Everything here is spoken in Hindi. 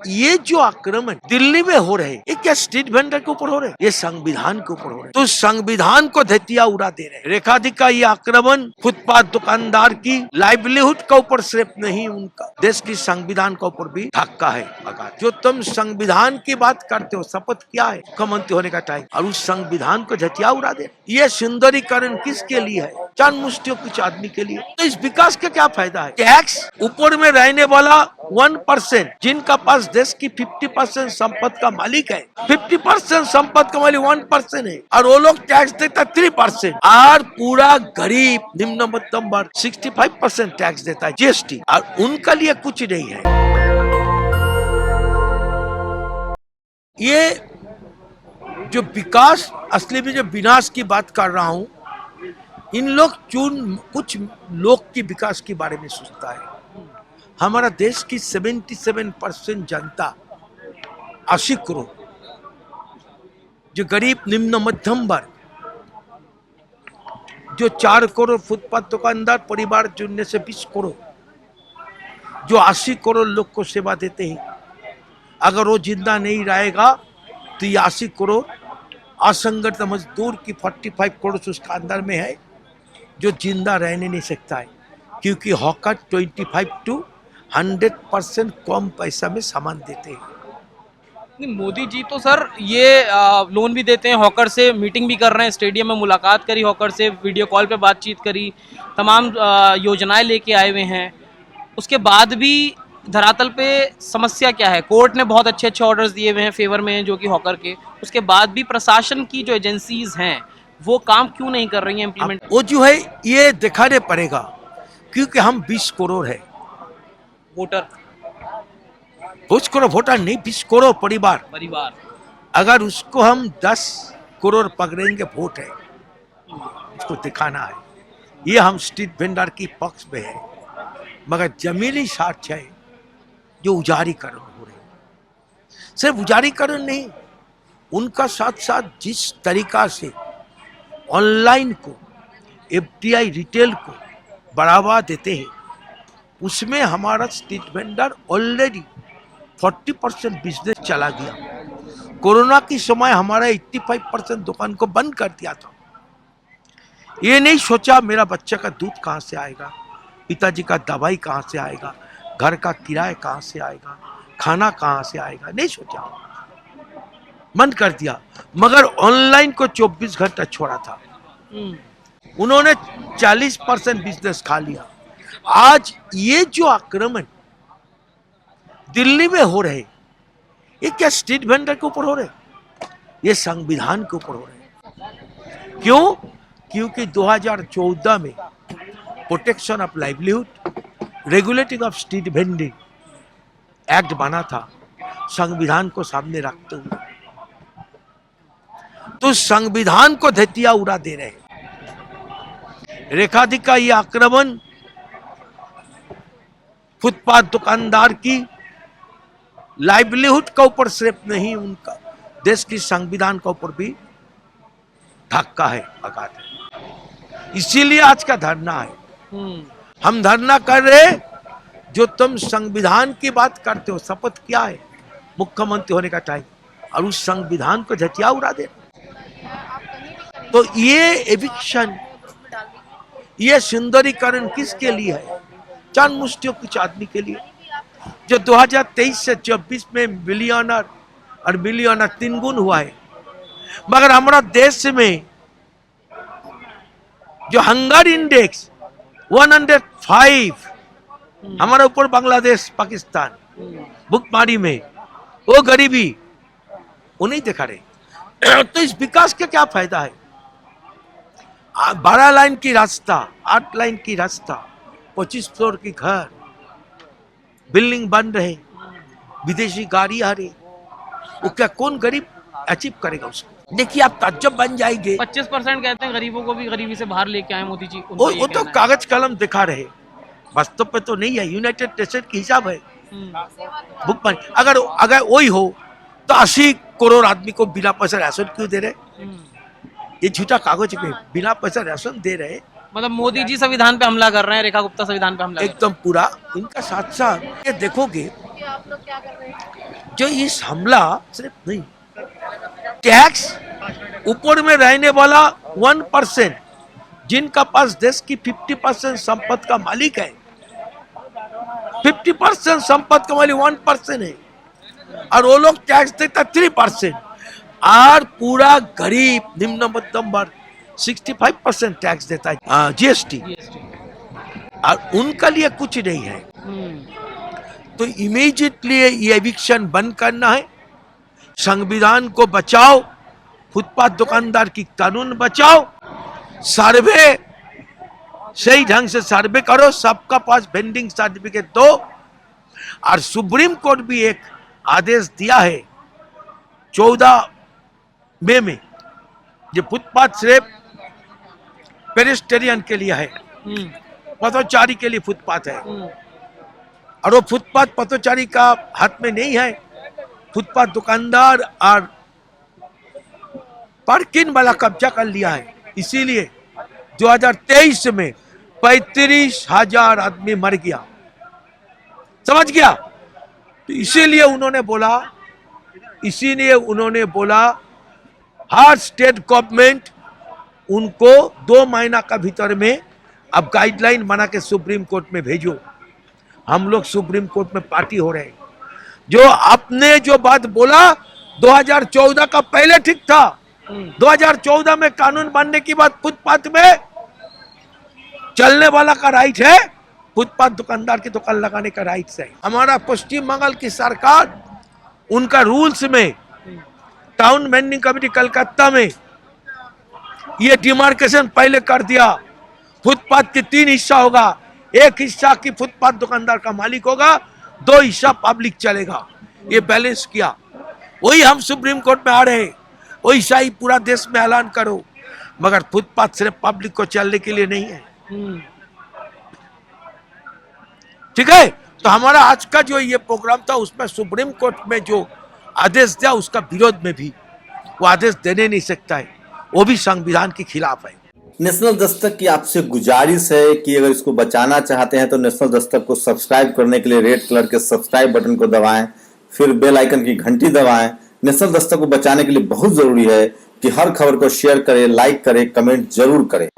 ये जो आक्रमण दिल्ली में हो रहे ये क्या स्ट्रीट वेंडर के ऊपर हो रहे, ये संविधान के ऊपर हो रहे। तो संविधान को धतिया उड़ा दे रहे। रेखाधिक का ये आक्रमण फुटपाथ दुकानदार की लाइवलीहुड के ऊपर सिर्फ नहीं, उनका देश की संविधान के ऊपर भी धक्का है। अगर जो तुम संविधान की बात करते हो, शपथ क्या है मुख्यमंत्री होने का टाइम, और उस संविधान को धतिया उड़ा दे। ये सुंदरीकरण किसके लिए है? चंद मुष्टियों कुछ आदमी के लिए। तो इस विकास का क्या फायदा है? टैक्स ऊपर में रहने वाला 1%, जिनका पास देश की 50% संपत्ति का मालिक है, 50% संपत्ति का मालिक 1% है, और वो लोग टैक्स देता 3%, और पूरा गरीब निम्न मध्यम वर्ग 65% टैक्स देता है जीएसटी, और उनका लिए कुछ नहीं है। ये जो विकास, असली में जो विनाश की बात कर रहा हूं, इन लोग कुछ लोग की विकास के बारे में सोचता है। हमारा देश की 77% जनता 80 करोड़, जो गरीब निम्न मध्यम वर्ग, जो 4 करोड़ फुटपाथ दुकानदार परिवार जुड़ने से 20 करोड़, जो 80 करोड़ लोग को सेवा देते हैं, अगर वो जिंदा नहीं रहेगा तो ये 80 करोड़ असंगठित मजदूर की 45 करोड़ उसका अंदर में है, जो जिंदा रहने नहीं सकता है, क्योंकि हॉकर 25 to 100% कम पैसा में सामान देते हैं। मोदी जी तो सर ये लोन भी देते हैं, हॉकर से मीटिंग भी कर रहे हैं, स्टेडियम में मुलाकात करी हॉकर से, वीडियो कॉल पे बातचीत करी, तमाम योजनाएं लेके आए हुए हैं। उसके बाद भी धरातल पे समस्या क्या है? कोर्ट ने बहुत अच्छे अच्छे ऑर्डर्स दिए हुए हैं फेवर में, जो कि हॉकर के, उसके बाद भी प्रशासन की जो एजेंसीज हैं वो काम क्यों नहीं कर रही हैं इम्प्लीमेंट? वो जो है ये दिखाने पड़ेगा, क्योंकि हम 20 करोड़ है वोटर, 20 करोड़ वोटर नहीं, 20 करोड़ परिवार। अगर उसको हम 10 करोड़ पकड़ेंगे वोट है, उसको दिखाना है। ये हम स्ट्रीट वेंडर की पक्ष में है, मगर जमीनी साक्ष्य है जो उजारीकरण हो रहे हैं। सिर्फ उजारीकरण नहीं, उनका साथ साथ जिस तरीका से ऑनलाइन को, एफडीआई रिटेल को बढ़ावा देते हैं, उसमें हमारा स्ट्रीट वेंडर ऑलरेडी 40% बिजनेस चला गया। कोरोना के समय हमारा 85% दुकान को बंद कर दिया था। ये नहीं सोचा मेरा बच्चा का दूध कहाँ से आएगा, पिताजी का दवाई कहाँ से आएगा, घर का किराया कहाँ से आएगा, खाना कहाँ से आएगा, नहीं सोचा, बंद कर दिया। मगर ऑनलाइन को 24 घंटा छोड़ा था। उन्होंने 40% बिजनेस खा लिया। आज ये जो आक्रमण दिल्ली में हो रहे, ये क्या स्ट्रीट वेंडर के ऊपर हो रहे, ये संविधान के ऊपर हो रहे। क्यों? क्योंकि 2014 में protection of livelihood, regulating of street vending act बना था, संविधान को सामने रखते हुए। तो संविधान को धतिया उड़ा दे रहे। रेखाधिक का ये आक्रमण फुटपाथ दुकानदार की लाइवलीहुड के ऊपर सिर्फ नहीं, उनका देश की संविधान के ऊपर भी धक्का है, आघात है। इसीलिए आज का धरना है। हम धरना कर रहे, जो तुम संविधान की बात करते हो, शपथ क्या है मुख्यमंत्री होने का टाइम, और उस संविधान को झटिया उड़ा दे। तो ये एविक्शन, ये सुंदरीकरण किसके लिए है? चंद मुष्टियों कुछ आदमी के लिए, जो 2023 से 24 में बिलियनर और मिलियनर 3 गुण हुआ है। मगर हमारा देश में जो हंगर इंडेक्स 105, हमारे ऊपर बांग्लादेश पाकिस्तान भुखमरी में, वो गरीबी वो नहीं दिखा रहे। तो इस विकास का क्या फायदा है? 12 लाइन की रास्ता, 8 लाइन की रास्ता, 25 फ्लोर की घर, बिल्डिंग बन रहे, विदेशी गाड़ी आ रही, वो क्या कौन गरीब अचीव करेगा उसको? देखिए आप ताज्जुब बन जाएंगे। 25% कहते हैं गरीबों को भी गरीबी से बाहर लेके आए मोदी जी। वो तो कागज कलम दिखा रहे, वास्तव पे तो नहीं है। यूनाइटेड नेशन की हिसाब है भुखमरी। अगर वही हो तो 80 करोड़ आदमी को बिना पैसा राशन क्यों दे रहे? ये झूठा कागज पे बिना पैसा राशन दे रहे। मतलब मोदी जी संविधान पे हमला कर रहे हैं, रेखा गुप्ता संविधान पे हमला एकदम पूरा। इनका साथ साथ ये देखोगे कि आप लोग क्या कर रहे हैं? जो इस हमला सिर्फ नहीं, टैक्स ऊपर में रहने वाला 1%, जिनका पास देश की 50% संपत्ति का मालिक है, 50% संपत्ति का मालिक 1% है, और वो लोग टैक्स देता 3%, और पूरा गरीब निम्न मध्यम वर्ग 65% टैक्स देता है जीएसटी, और उनका लिए कुछ नहीं है। तो इमीडिएटली ये एविक्शन बंद करना है, संविधान को बचाओ, फुटपाथ दुकानदार की कानून बचाओ, सर्वे सही ढंग से सर्वे करो, सबका पास वेंडिंग सर्टिफिकेट दो। और सुप्रीम कोर्ट भी एक आदेश दिया है 14 मई में, जो फुटपाथ सिर्फ पेडेस्टेरियन के लिए है, पथचारी के लिए फुटपाथ है, और वो फुटपाथ पथचारी का हाथ में नहीं है, फुटपाथ दुकानदार और पार्किंग वाला कब्जा कर लिया है। इसीलिए 2023 में 35,000 आदमी मर गया, समझ गया? तो इसीलिए उन्होंने बोला हर स्टेट गवर्नमेंट उनको 2 महीना का भीतर में अब गाइडलाइन बना के सुप्रीम कोर्ट में भेजो। हम लोग सुप्रीम कोर्ट में पार्टी हो रहे हैं। जो आपने जो बात बोला 2014 का पहले ठीक था, 2014 में कानून बनने की बात फुटपाथ में चलने वाला का राइट है, फुटपाथ दुकानदार की दुकान लगाने का राइट है। हमारा पश्चिम बंगाल की सरकार उनका रूल्स में टाउन वेंडिंग कमेटी कलकत्ता में ये डिमार्केशन पहले कर दिया, फुटपाथ के 3 हिस्सा होगा, एक हिस्सा की फुटपाथ दुकानदार का मालिक होगा, 2 हिस्सा पब्लिक चलेगा, ये बैलेंस किया। वही हम सुप्रीम कोर्ट में आ रहे हैं, वैसा ही पूरा देश में ऐलान करो, मगर फुटपाथ सिर्फ पब्लिक को चलने के लिए नहीं है। ठीक है? तो हमारा आज का जो ये प्रोग्राम था उसमें सुप्रीम कोर्ट में जो आदेश दिया उसका विरोध में भी, वो आदेश देने नहीं सकता है, वो भी संविधान के खिलाफ है। नेशनल दस्तक की आपसे गुजारिश है कि अगर इसको बचाना चाहते हैं तो नेशनल दस्तक को सब्सक्राइब करने के लिए रेड कलर के सब्सक्राइब बटन को दबाएं, फिर बेल आइकन की घंटी दबाएं। नेशनल दस्तक को बचाने के लिए बहुत जरूरी है कि हर खबर को शेयर करें, लाइक करें, कमेंट जरूर करें।